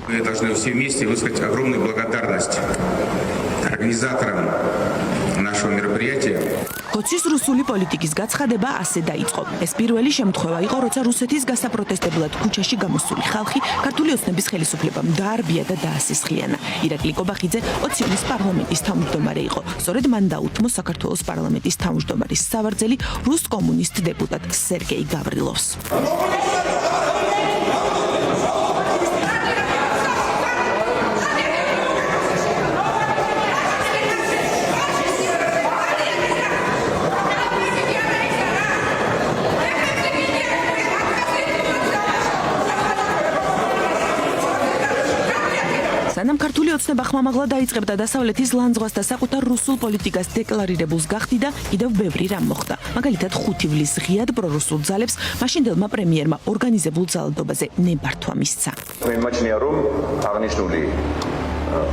Мы должны все вместе высказать огромную благодарность организаторам нашего мероприятия. Ხოცის რუსული პოლიტიკის გაცხადება ასე დაიწყო. ეს პირველი შემთხვევა იყო, როცა რუსეთის გასაპროტესტებლად ქუჩაში გამოსული ხალხი ქართული ოცნების ხელისუფლებამ დაარბია და დაასისხლიანა. ირაკლი კობახიძე ოციონის პარლამენტის თავმჯდომარე იყო. სწორედ მან დაუთმო საქართველოს პარლამენტის თავმჯდომარის სავარძელი რუს კომუნისტ დეპუტატ სერგეი გავრილოვს. სანამ ქართული ოცნება ხმამაღლა დაიწყებდა დასავლეთის ლანძღვას და საკუთარ რუსულ პოლიტიკას დეკლარირებულს გახდიდა, კიდევ ბევრი რამ მოხდა. მაგალითად 5 ივლისს ღიად პრორუსულ ძალებს მაშინდელმა პრემიერმა ორგანიზებულ ძალადობაზე ნებართვა მისცა. მიმაჩნია რომ აღნიშნული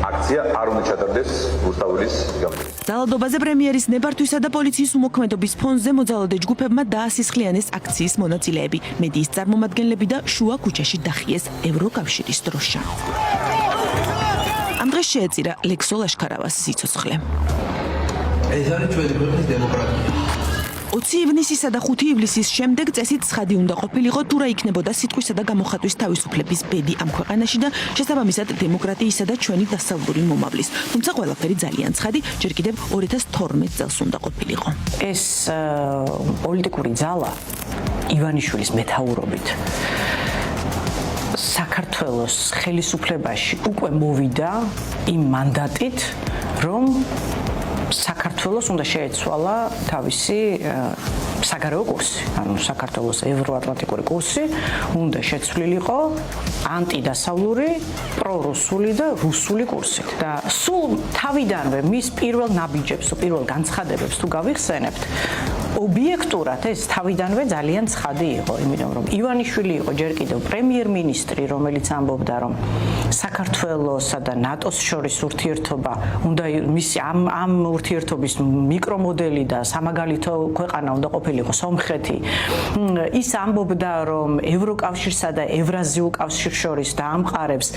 აქცია არ უნდა ჩატარდეს რუსთავის გამო. ძალადობაზე პრემიერის ნებართვისა და პოლიციის უმოქმედობის ფონზე მოძალადე ჯგუფებმა დაასისხლიანეს აქციის მონაწილეები, მედიის წარმომადგენლები და შუა ქუჩაში დახიეს ევროკავშირის დროშა. ამ დღეს შეეწირა ლექსო ლაშქარავას სიცოცხლე. ეს არის ჩვენი ქვეყნის დემოკრატია. 20 ივნისისა და 5 ივლისის შემდეგ წესით ცხადი უნდა ყოფილიყო, თუ რა იქნებოდა სიტყვისა და გამოხატვის თავისუფლების ბედი ამ ქვეყანაში და შესაბამისად დემოკრატიისა და ჩვენი დასავლური მომავლის. თუმცა ყველაფერი ძალიან ცხადი, ჯერ კიდევ 2012 წელს უნდა ყოფილიყო. ეს პოლიტიკური ძალა ივანიშვილის მეთაურობით საქართველოს ხელისუფლებაში უკვე მოვიდა იმ მანდატით, რომ საქართველოს უნდა შეეცვალა თავისი საგარეო კურსი, ანუ საქართველოს ევროატლანტიკური კურსი უნდა შეცვლილიყო ანტიდასავლური, პრორუსული და რუსული კურსით. და სულ თავიდანვე მის პირველ ნაბიჯებს, პირველ განცხადებებს თუ გავიხსენებთ, ობიექტურად ეს თავიდანვე ძალიან ცხადი იყო, იმიტომ რომ ივანიშვილი იყო ჯერ კიდევ პრემიერ-მინისტრი, რომელიც ამბობდა, რომ საქართველოსა და ნატოს შორის ურთიერთობა უნდა მისი ამ ურთიერთობის მიკრომოდელი და სამაგალითო ქვეყანა უნდა ყოფილიყო სომხეთი. ის ამბობდა, რომ ევროკავშირსა და ევრაზიულ კავშირს შორის დაამყარებს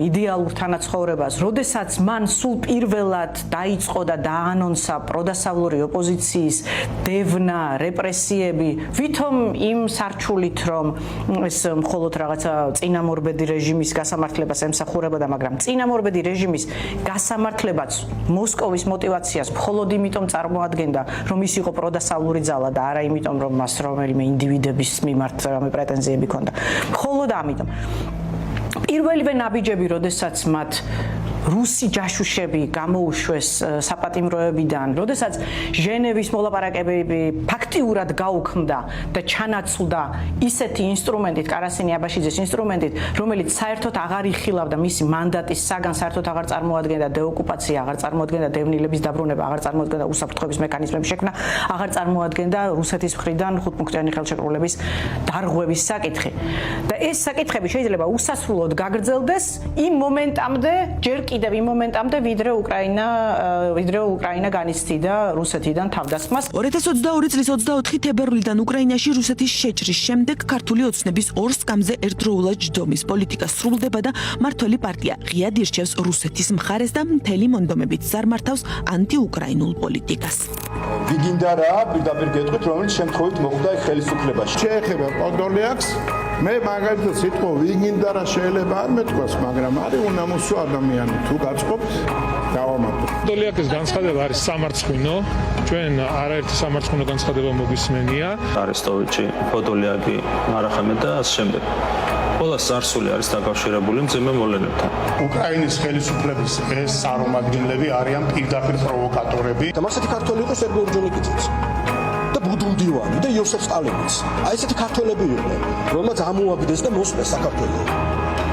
იდეალურ თანაცხოვრებას, როდესაც მან სულ პირველად დაიწყო და დაანონსა პროდასავლური ოპოზიციის დევნა, რეპრესიები, ვითომ იმ სარჩულით, რომ ეს მხოლოდ რაღაცა წინამორბედი რეჟიმის გასამართლებას ემსახურებოდა, მაგრამ წინამორბედი რეჟიმის გასამართლებაც მოსკოვის мотивაციას მხოლოდ იმიტომ წარმოადგენდა, რომ ის იყო პროდასავლური ძალა და არა იმიტომ, რომ მას რომელიმე ინდივიდების მიმართ რამე პრეტენზიები ჰქონდა. მხოლოდ ამიტომ. პირველივე ნაბიჯები, როდესაც მათ რუსი ჯაშუშები გამოუშვეს საპატიმროებიდან, როდესაც ჟენევის მოლაპარაკებები ფაქტიურად გაუქმდა და ჩანაცვლდა ისეთი ინსტრუმენტით, კარასინი აბაშიძის ინსტრუმენტით, რომელიც საერთოდ აღარ იხილავდა მისი მანდატის საგანს, საერთოდ აღარ წარმოადგენდა დეოკუპაცია, აღარ წარმოადგენდა დევნილების დაბრუნება, აღარ წარმოადგენდა უსაფრთხოების მექანიზმების შექმნა, აღარ წარმოადგენდა რუსეთის მხრიდან ხუთპუნქტიანი ხელშეკრულების დარღვევის საკითხი. და ეს საკითხები შეიძლება უსასრულოდ გაგრძელდეს იმ მომენტამდე, ჯერ კიდევ იმ მომენტამდე, ვიდრე უკრაინა განიცდიდა რუსეთიდან თავდასხმას. 2022 წლის 24 თებერვლიდან უკრაინაში რუსეთის შეჭრის შემდეგ ქართული ოცნების ორ სკამზე ერთდროულად ჯდომის პოლიტიკა სრულდება და მმართველი პარტია ღიად ირჩევს რუსეთის მხარეს და მთელი მონდომებით ზარმართავს ანტიუკრაინულ პოლიტიკას. ვიგინდა რა პირდაპირ გეტყვით, რომელიც შემთხვევით მოხდა ხელისუფლებაში. შეეხება პოდოლიაკს, მე მაგალითად სიტყვა ვიგინდა რა შეიძლება არ მეთქვას, მაგრამ არის უნამოსო ადამიანი. თუ გაწყობთ, დავამატოთ. პოდოლიაკის განცხადება არის სამარცხვინო. ჩვენ არაერთი სამარცხვინო განცხადება მოგვისმენია. არესტოვიჩი, პოდოლიაკი, მარახამე და ამ შემდეგ. ყველა სარსული არის დაკავშირებული მძიმე მოვლენებთან. უკრაინის ხელისუფლების ეს წარმომადგენლები არიან პირდაპირ პროვოკატორები. და მასეთი ქართველი იყო სერგეი ორჯონიკიძეც და ბუდუნდივანი და იოსებ სტალინიც. აი ესეთი ქართველები იყვნენ, რომელმაც ამოაგდეს და მოსწეს საქართველოს.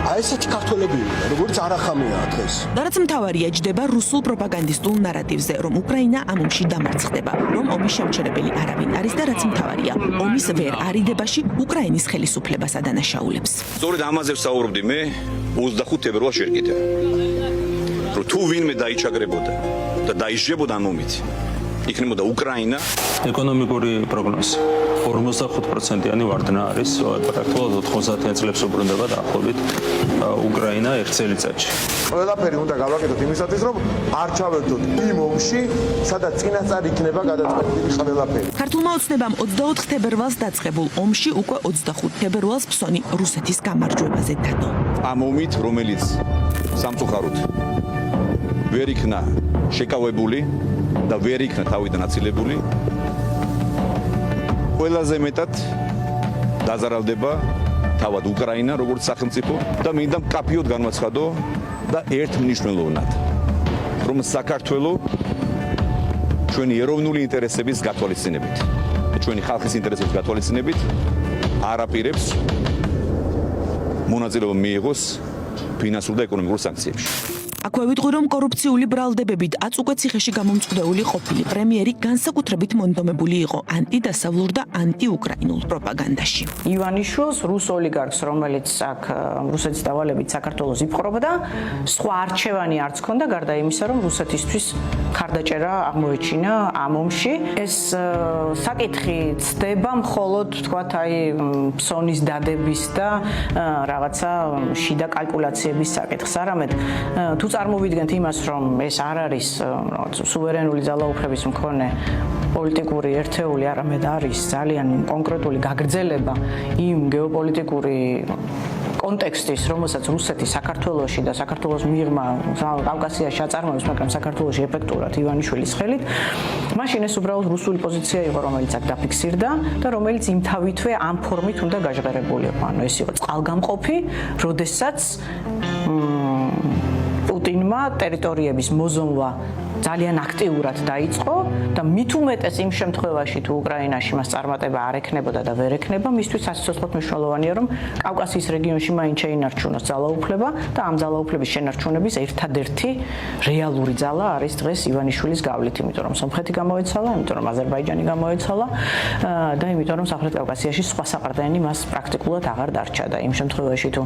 აი ესეთი ქართველები იყვნენ, როგორც არახამია დღეს. და რაც მთავარია, ჯდება რუსულ პროპაგანდისტულ ნარატივზე, რომ უკრაინა ამ ომში დამარცხდება, რომ ომის შემჩერებელი არავინ არის და რაც მთავარია, ომის ვერ არიდებაში უკრაინის ხელისუფლებას ადანაშაულებს. სწორედ ამაზე ვსაუბრობდი მე 25 თებერვალს ჯერ კიდევ. რომ თუ ვინმე დაიჩაგრებოდა და დაიჟებოდა ამ ომით, იქნებოდა უკრაინა ეკონომიკური პროგნოზი 45%-იანი ვარდნა არის, პრაქტიკულად 90-იან წლებს უბრუნდება დაახლოებით უკრაინა ერთ წელიწადში. ყველაფერი უნდა გავაკეთოთ იმისათვის, რომ არ ჩავერთოთ იმ ომში, სადაც წინასწარ იქნება გადაწყვეტილი ყველაფერი. ქართულმა ოცნებამ 24 თებერვალს დაწყებულ ომში უკვე 25 თებერვალს ფსონი რუსეთის გამარჯვებაზე დადო. ამ ომით, რომელიც სამწუხაროდ ვერ იქნა შეკავებული და ვერ იქნა თავიდან აცილებული, ყველაზე მეტად დაზარალდება თავად უკრაინა როგორც სახელმწიფო და მინდა მკაფიოდ განვაცხადო და ერთმნიშვნელოვნად, რომ საქართველოს ჩვენი ეროვნული ინტერესების გათვალისწინებით, ჩვენი ხალხის ინტერესების გათვალისწინებით არაპირებს მონაწილეობა მიიღოს ფინანსურ და ეკონომიკურ სანქციებში. აქვე ვიტყვი, რომ კორუფციული ბრალდებებით აწ უკვე ციხეში გამომწყვდეული ყოფილი პრემიერი განსაკუთრებით მონდომებული იყო ანტიდასავლურ და ანტიუკრაინულ პროპაგანდაში. ივანიშვილს რუს ოლიგარქს, რომელიც აქ რუსეთის დავალებით საქართველოს იპყრობდა, სხვა არჩევანი არც ჰქონდა გარდა იმისა, რომ რუსეთისთვის ხარდაჭერა აღმოეჩინა ამ ომში. ეს საკითხი ცდება მხოლოდ თქვათ აი ფსონის დადების და რაღაცა შიდა კალკულაციების საკითხს. არამედ თუ წარმოვიდგენთ იმას, რომ ეს არ არის სუვერენული ძალაუფლების მქონე პოლიტიკური ერთეული, არამედ არის ძალიან კონკრეტული გაგრძელება იმ გეოპოლიტიკური კონტექსტის, რომელსაც რუსეთი საქართველოში და საქართველოს მიღმა კავკასიაში აწარმოებს, მაგრამ საქართველოში ეფექტურად ივანიშვილის ხელით, მაშინ ეს უბრალოდ რუსული პოზიცია იყო, რომელიც აქ დაფიქსირდა და რომელიც იმ თავითვე ამ ფორმით უნდა გაჟღერებულიყო. ანუ ეს იყო წყალგამყოფი, როდესაც პუტინმა ტერიტორიების მოზონვა ძალიან აქტიურად დაიწყო და მით უმეტეს იმ შემთხვევაში თუ უკრაინაში მას წარმატება არ ექნებოდა და ვერ ექნება, მისთვის სასიცოცხლოდ მნიშვნელოვანია, რომ კავკასიის რეგიონში მაინც შეინარჩუნოს ძალაუფლება და ამ ძალაუფლების შენარჩუნების ერთადერთი რეალური ძალა არის დღეს ივანიშვილის გავლით, იმიტომ რომ სომხეთი გამოეცალა, იმიტომ რომ აზერბაიჯანი გამოეცალა და იმიტომ რომ სამხრეთ კავკასიაში სხვა საყრდენი მას პრაქტიკულად აღარ დარჩა და იმ შემთხვევაში თუ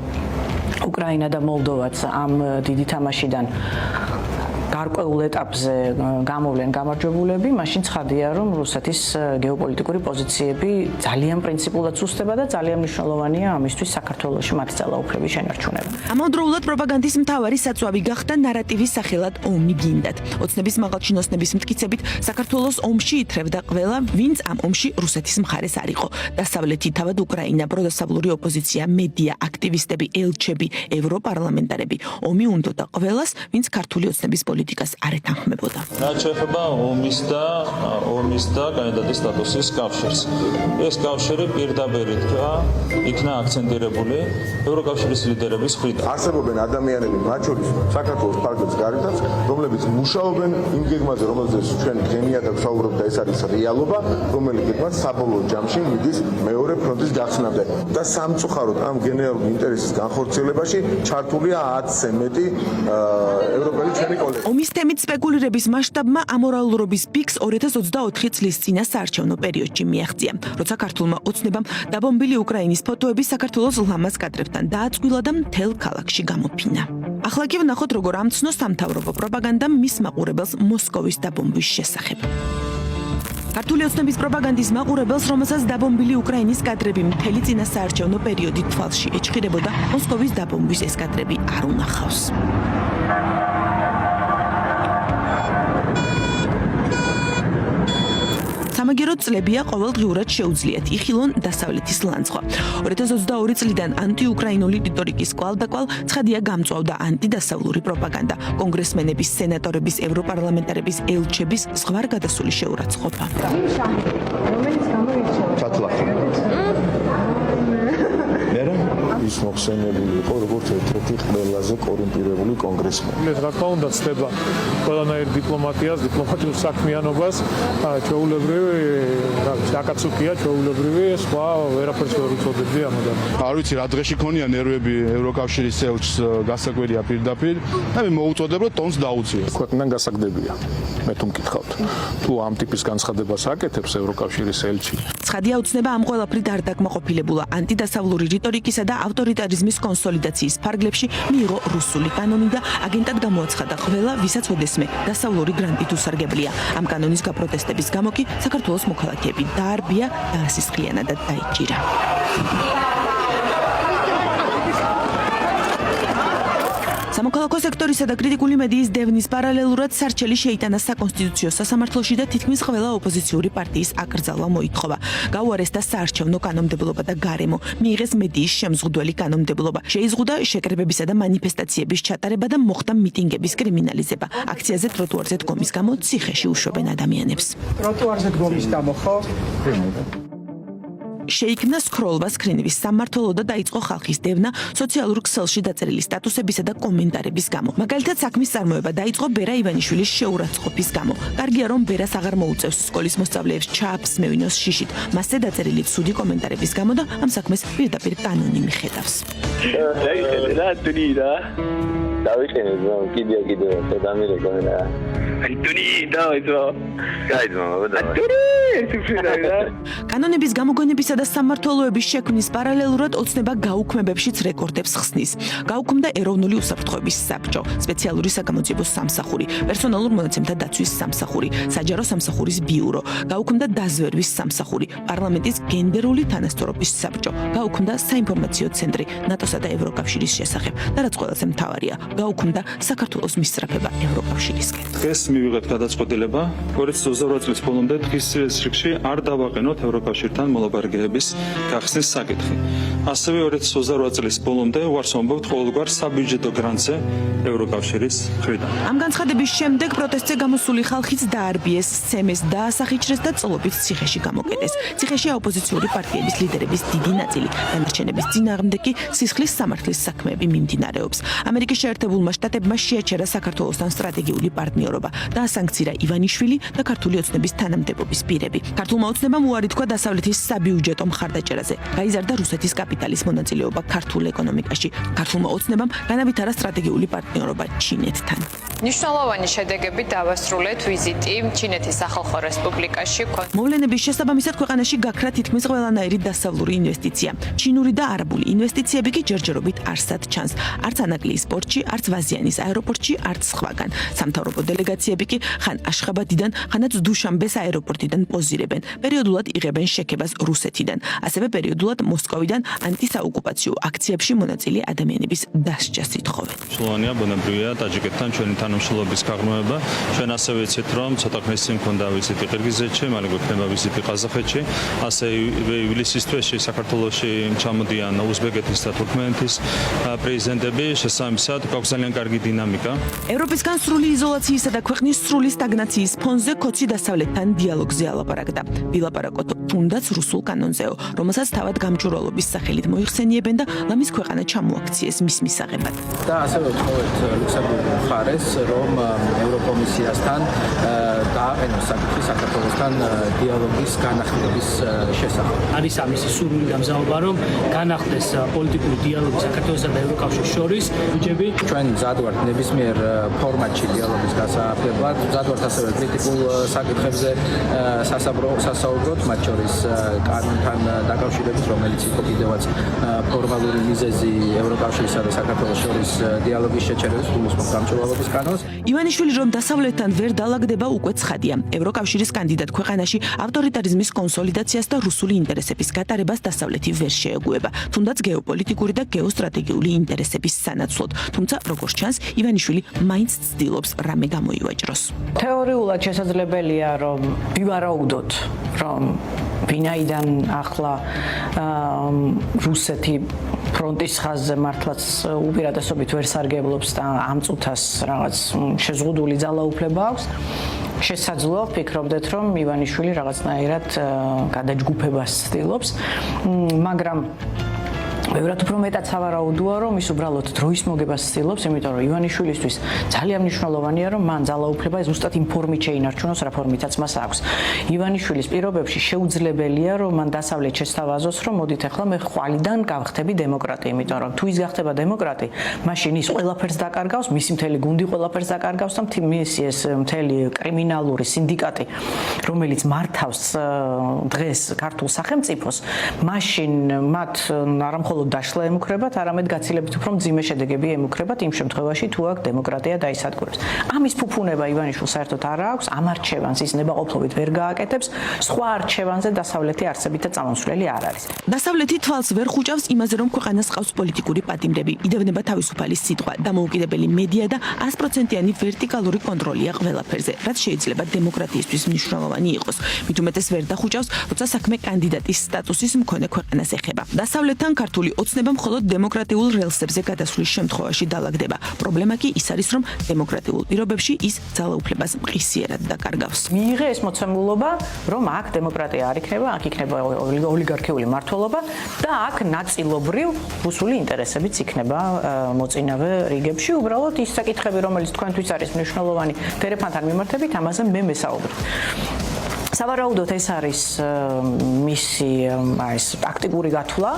უკრაინა და მოლდოვაც ამ დიდი თამაშიდან გარკვეულ ეტაპზე გამოვლენ გამარჯვებულები, მაშინ ცხადია, რომ რუსეთის გეოპოლიტიკური პოზიციები ძალიან პრინციპულად სუსტდება და ძალიან მნიშვნელოვანია ამისთვის საქართველოში მათი ძალაუფლების შენარჩუნება. ამავდროულად პროპაგანდის მთავარი საწვავი გახდა ნარატივის სახელად ომი გინდათ. ოცნების მაღალჩინოსნების მტკიცებით, საქართველოს ომში ითრევდა ყველა, ვინც ამ ომში რუსეთის მხარეს არ იყო. დასავლეთი თავად უკრაინა, პროდასავლური ოპოზიცია, მედია, აქტივისტები, ელჩები, ევროპარლამენტარები. ომი უნდოდა ყველას, ვინც ქართული ოცნების პოლიტიკას არ ეთანხმებოდა. რაც შეეხება ომის და კანდიდატის სტატუსის კავშირს. ეს კავშირი პირდაპირ იქნა აქცენტირებული ევროკავშირის ლიდერების მხრიდან. არსებობენ ადამიანები, მათ შორის საქართველოს პარლამენტის გარეთაც, რომლებიც მუშაობენ იმ გეგმაზე, რომელზეც ჩვენი გენიად გვსაუბრობთ და ეს არის რეალობა, რომელიც გეგმა საბოლოო ჯამში მიდის მეორე ფრონტის გახსნამდე. და სამწუხაროდ ამ გენერალური ინტერესის განხორციელებაში ჩართულია 10-ზე მეტი ევროპელი ჩვენი კოლეგები. ომის თემით სპეკულირების მასშტაბმა ამორალურობის პიკს 2024 წლის წინა საარჩევნო პერიოდში მიაღწია, როცა ქართულმა ოცნებამ დაბომბილი უკრაინის ფოტოები საქართველოს ლამაზ კადრებთან დააწყვილა და მთელ ქალაქში გამოფინა. ახლა კი ვნახოთ, როგორ ამცნო სამთავრობო პროპაგანდამ მის მაყურებელს მოსკოვის დაბომბვის შესახებ. ქართული ოცნების პროპაგანდის მაყურებელს, რომელსაც დაბომბილი უკრაინის კადრები მთელი წინა საარჩევნო პერიოდი თვალში ეჭხირებოდა, მოსკოვის დაბომბვის ეს კადრები არ უნახავს. სამაგერო წლებია ყოველდღიურად შეუძლიათ იხილონ დასავლეთის ლანძღვა. 2022 წლიდან ანტიუკრაინული რიტორიკის კვალდაკვალ ცხადია გამწვავდა ანტიდასავლური პროპაგანდა, კონგრესმენების, სენატორების, ევროპარლამენტარების, ელჩების ზღვარგადასული შეურაცხყოფა. ის მოხსენებული იყო როგორც ერთ-ერთი ყველაზე კორუმპირებული კონგრესმენი. ეს რა თქმა უნდა ცდება ყველანაირ დიპლომატიას, დიპლომატიურ საქმიანობას, ჩვეულებრივი აკაცუკია, ჩვეულებრივი სხვა ვერაფერს ვერ უწოდებდი ამ ადამიანს. არ ვიცი რა დღეში ქონია ნერვები ევროკავშირის ელჩს გასაკვირია პირდაპირ და მე მოუწოდებრო ტონს დაუწიო. ქვეყნიდან გასაგდებია. მე თუ მკითხავთ, თუ ამ ტიპის განცხადებას აკეთებს ევროკავშირის ელჩი. ცხადია, ოცნება ამ ყველაფრით არ დაკმაყოფილებულა ანტიდასავლური რიტორიკისა და ავტორიტარიზმის კონსოლიდაციის ფარგლებში მიიღო რუსული კანონი და აგენტად გამოაცხადა ყველა, ვისაც ოდესმე დასავლური გრანტით უსარგებლია. ამ კანონის გაპროტესტების გამო კი საქართველოს მოქალაქეები დაარბია, დაასისხლიანა და დაიჭირა. სამოქალაქო სექტორისა და კრიტიკული მედიის დევნის პარალელურად სარჩელი შეიტანა საკონსტიტუციო სასამართლოში და თითქმის ყველა ოპოზიციური პარტიის აკრძალვა მოითხოვა. გაუარესდა საარჩევნო კანონმდებლობა და გარემო, მიიღეს მედიის შემზღუდველი კანონმდებლობა, შეიზღუდა შეკრებებისა და მანიფესტაციების ჩატარება და მოხდა მიტინგების კრიმინალიზება. აქციაზე ტროტუარზე დგომის გამო ციხეში უშვებენ ადამიანებს. ტროტუარზე დგომის გამო ხო? შეიქმნა სკროლვას ქრინვის სამმართველო და დაიწყო ხალხის დევნა სოციალურ ქსელში დაწერილი სტატუსებისა და კომენტარების გამო. მაგალითად, საქმის წარმოება დაიწყო ბერა ივანიშვილის შეურაცხყოფის გამო. კარგია, რომ ბერას აღარ მოუწევს სკოლის მოსწავლეებს ჩააფსმევინოს შიშით. მასზე დაწერილი ცუდი კომენტარების გამო და ამ საქმეს პირდაპირ კანონი მიხედავს. დავიყენე კიდე დამირეკო რა. კანონების გამოგონებისა და სამმართველოების შექმნის პარალელურად ოცნება გაუქმებებშიც რეკორდებს ხსნის. გაუქმდა ეროვნული უსაფრთხოების საბჭო, სპეციალური საგამოძიებო სამსახური, პერსონალურ მონაცემთა დაცვის სამსახური, საჯარო სამსახურის ბიურო, გაუქმდა დაზვერვის სამსახური, პარლამენტის გენდერული თანასწორობის საბჭო, გაუქმდა საინფორმაციო ცენტრი ნატოსა და ევროკავშირის შესახებ და რაც ყველაზე მთავარია, გაუქმდა საქართველოს მისწრაფება ევროკავშირისკენ. დღეს მივიღეთ გადაწყვეტილება 2028 წლის ბოლომდე დღის რიგში არ დავაყენოთ ევროკავშირთან მოლაპარაკებების გახსნის საკითხი. ასევე 2028 წლის ბოლომდე უარს ვამბობთ ყოველგვარ საბიუჯეტო გრანტზე ევროკავშირის მხრიდან. ამ განცხადების შემდეგ პროტესტზე გამოსული ხალხიც დაარბიეს, სცემეს, დაასახიჩრეს და წლობით ციხეში გამოკეტეს. ციხეში ოპოზიციური პარტიების ლიდერების დიდი ნაწილი, დანარჩენების წინააღმდეგ კი სისხლის სამართლის საქმეები მიმდინარეობს. ამერიკის შეერთებულმა შტატებმა შეაჩერა საქართველოსთან სტრატეგიული პარტნიორობა, დაასანქცირა ივანიშვილი და ქართული ოცნების თანამდებობის პირები. ქართულმა ოცნებამ უარი თქვა დასავლეთის საბიუჯეტო მხარდაჭერაზე. გაიზარდა რუსეთის კაპიტალის მონაწილეობა ქართულ ეკონომიკაში. ქართულმა ოცნებამ განავითარა სტრატეგიული პარტნიორობა ჩინეთთან. მნიშვნელოვანი შედეგები დავასრულეთ ვიზიტი ჩინეთის სახალხო რესპუბლიკაში. მოვლენების შესაბამისად ქვეყანაში გაქრა თითქმის ყველანაირი დასავლური ინვესტიცია. ჩინური და არაბული ინვესტიციები კი ჯერჯერობით არსად ჩანს. არც ანაკლიის პორტში, არც ვაზიანის აეროპორტში, არც სხვაგან. სამთავრობო დელეგაციები კი ხან აშხაბადიდან, ხანაც დუშანბეს აეროპორტიდან პოზირებენ. პერიოდულად იღებენ შექებას რუსეთიდან. ასევე პერიოდულად მოსკოვიდან ანტისაოკუპაციო აქციებში მონაწილე ადამიანების დასჯას ითხოვენ. Სლოვენია ბუნებრივია ტაჯიკეთთან ჩვენი თანამშრომლობის გაღრმავება. ჩვენ ასევე ვიცით, რომ ცოტა ხნის წინ მქონდა ვიზიტი ყირგიზეთში, მალე გვექნება ვიზიტი ყაზახეთში. ასე ივლისის თვეში საქართველოში ჩამოდიან უზბეკეთის და თურქმენეთის პრეზიდენტები. შესაბამისად, გვაქვს ძალიან კარგი დინამიკა. ევროპისგან სრული იზოლაციისა და ქვეყნის სრული სტაგნაციის ფონზე კოცი დასავლეთთან დიალოგზე ალაპარაკდა. ვილაპარაკოთ თუნდაც რუსულ კანონზეო, რომელსაც თავად გამჭვირვალობის სახელით მოიხსენიებენ და ლამის ქვეყანა ჩამოაქციეს მის მისაღებად. და ასევე ვთხოვეთ ლუქსემბურგის მხარეს, რომ ევროკომისიასთან დააყენოს საკითხი საქართველოსთან დიალოგის განახლების შესახებ. არის ამისი სურვილი გამზაობა, რომ განახლდეს პოლიტიკური დიალოგი საქართველოსა და ევროკავშირის შორის. ბიჭები, ჩვენ მზად ვართ ნებისმიერ ფორმატში დიალოგის გასააღებად, მზად ვართ ასევე კრიტიკულ საკითხებზე სასაუბროთ, მათ შორის კანონთან დაკავშირებით, რომელიც იყო კიდევაც ფორმალური მიზეზი ევროკავშირისა და საქართველოს შორის დიალოგის შეჩერების გულისხმობს გამჭვირვალობის კანონს. ივანიშვილი რომ დასავლეთთან ვერ დაალაგდება უკვე ცხადია. ევროკავშირის კანდიდატ ქვეყანაში ავტორიტარიზმის კონსოლიდაციას და რუსული ინტერესების გატარებას დასავლეთი ვერ შეეგუება, თუნდაც გეოპოლიტიკური და გეოსტრატეგიული ინტერესების სანაცვლოდ. თუმცა, როგორც ჩანს, ივანიშვილი მაინც ცდილობს რამე გამოივაჭროს. თეორიულად შესაძლებელია, რომ ვივარაუდოთ, რომ ვინაიდან ახლა რუსეთი ფრონტის ხაზზე მართლაც უპირატესობით ვერ სარგებლობს და ამ წუთას რაღაც შეზღუდული ძალაუფლება აქვს. შესაძლოა ვფიქრობდეთ, რომ ივანიშვილი რაღაცნაირად გადაჯგუფებას ცდილობს, მაგრამ ბევრად უფრო მეტად სავარაუდოა, რომ ის უბრალოდ დროის მოგებას ცდილობს, იმიტომ რომ ივანიშვილისთვის ძალიან მნიშვნელოვანია, რომ მან ძალაუფლება ზუსტად იმ ფორმით შეინარჩუნოს, რა ფორმითაც მას აქვს. ივანიშვილის პირობებში შეუძლებელია, რომ მან დასავლეთ შესთავაზოს, რომ მოდით ახლა მე ხვალიდან გავხდები დემოკრატი, იმიტომ რომ თუ ის გახდება დემოკრატი, მაშინ ის ყველაფერს დაკარგავს, მისი მთელი გუნდი ყველაფერს დაკარგავს და მისი ეს მთელი კრიმინალური სინდიკატი, რომელიც მართავს დღეს ქართულ სახელმწიფოს, მაშინ მათ არა მხოლოდ დაშლა ემუქრებათ, არამედ გაცილებით უფრო მძიმე შედეგები ემუქრებათ იმ შემთხვევაში, თუ აქ დემოკრატია დაისადგურებს. ამის ფუფუნება ივანიშვილს საერთოდ არ აქვს, ამ არჩევანს ის ნებაყოფლობით ვერ გააკეთებს, სხვა არჩევანზე დასავლეთი არსებით და წამოსვლელი არ არის. დასავლეთი თვალს ვერ ხუჭავს იმაზე, რომ ქვეყანას ყავს პოლიტიკური პატიმრები, იდევნება თავისუფალი სიტყვა, დამოუკიდებელი მედია და 100%-იანი ვერტიკალური კონტროლია ყველაფერზე, რაც შეიძლება დემოკრატიისთვის მნიშვნელოვანი იყოს. მით უმეტეს ვერ დახუჭავს, როცა საქმე კანდიდატის სტატუსის მქონე ქვეყანას ეხება. დასავლეთთან ქართული ოცნება მხოლოდ დემოკრატიულ რელსებზე გადასვლის შემთხვევაში დალაგდება. პრობლემა კი ის არის, რომ დემოკრატიულ პირობებში ის ძალაუფლებას მყისიერად დაკარგავს. მიიღე ეს მოცემულობა, რომ აქ დემოკრატია არ იქნება, აქ იქნება ოლიგარქიული მმართველობა და აქ ნაწილობრივ რუსული ინტერესებიც იქნება მოწინავე რიგებში. უბრალოდ ის საკითხები, რომელიც თქვენთვის არის მნიშვნელოვანი დერეფანთან მიმართებით, ამაზე მე მესაუბრებ. სავარაუდოდ ეს არის მისი ტაქტიკური გათვლა.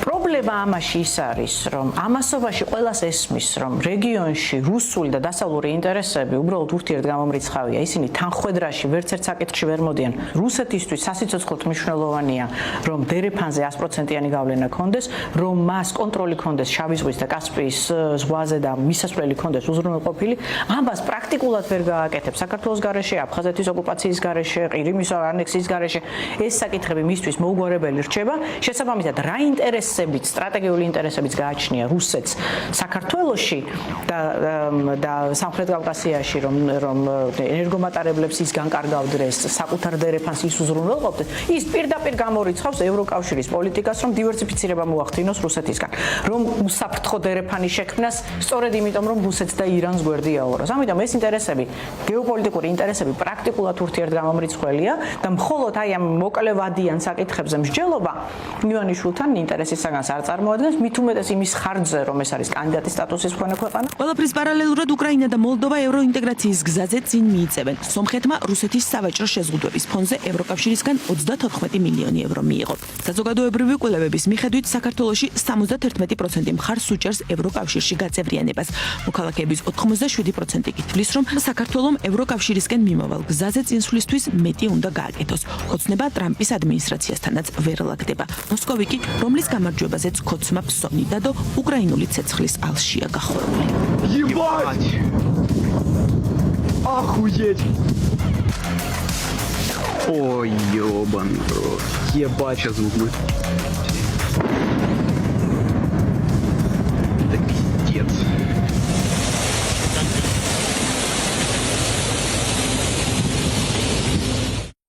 პრობლემა ამაში ის არის, რომ ამასობაში ყველას ესმის, რომ რეგიონში რუსული და დასავლური ინტერესები უბრალოდ ურთიერთგამომრიცხავია. ისინი თანხვედრაში ვერც ერთ საკითხში ვერ მოდიან. რუსეთისთვის სასიცოცხლოდ მნიშვნელოვანია, რომ დერეფანზე 100%-იანი გავლენა ქონდეს, რომ მას კონტროლი ქონდეს შავი ზღვის და კასპიის ზღვაზე და მისასვლელი ქონდეს უზრუნველყოფილი. ამას პრაქტიკულად ვერ გააკეთებს საქართველოს გარეშე, აფხაზეთის ოკუპაციის გარეშე, ყირიმის ანექსიის გარეშე. ეს საკითხები მისთვის მოუგვარებელი რჩება. შესაბამისად, რა ინტერესები სტრატეგიული ინტერესებიც გააჩნია რუსეთს საქართველოში და სამხრეთ კავკასიაში, რომ ენერგომატარებლებს ის განკარგავდეს, საკუთარ დერეფანს ის უზრუნველყოფდეს, ის პირდაპირ გამორიცხავს ევროკავშირის პოლიტიკას, რომ დივერსიფიცირება მოახდინოს რუსეთისგან, რომ უსაფრთხო დერეფანის შექმნას, სწორედ იმიტომ, რომ რუსეთს და ირანს გვერდი აუღროს. ამიტომ ეს ინტერესები, გეოპოლიტიკური ინტერესები პრაქტიკულად ურთიერთგამომრიცხველია და მხოლოდ აი ამ მოკლევადიან საკითხებზე მსჯელობა ივანიშვილთან ინტერესის საგანს არ წარმოადგენს, მით უმეტეს იმის ხარჯზე, რომ ეს არის კანდიდატის სტატუსის მქონე ქვეყანა. ყველაფრის პარალელურად უკრაინა და მოლდოვა ევროინტეგრაციის გზაზე წინ მიიწევენ. სომხეთმა რუსეთის სავაჭრო შეზღუდვების ფონზე ევროკავშირისგან 34 მილიონი ევრო მიიღო. საზოგადოებრივი კვლევების მიხედვით საქართველოში 71% მხარს უჭერს ევროკავშირში გაწევრიანებას. მოქალაქეების 87% კი თვლის, რომ საქართველომ ევროკავშირისკენ მიმავალ გზაზე წინსვლისთვის მეტი უნდა გააკეთოს. ხოცნება ტრამპის ადმინისტრაციასთანაც ვერ ლაგდება. მოსკოვი კი, რომლის გამარჯვებაზეც ქოცმა ფსონი დადო, უკრაინული ცეცხლის ალშია გახურული. Ебать! Охуеть! Ой, ёбаный рот. Ебать, сейчас звук будет.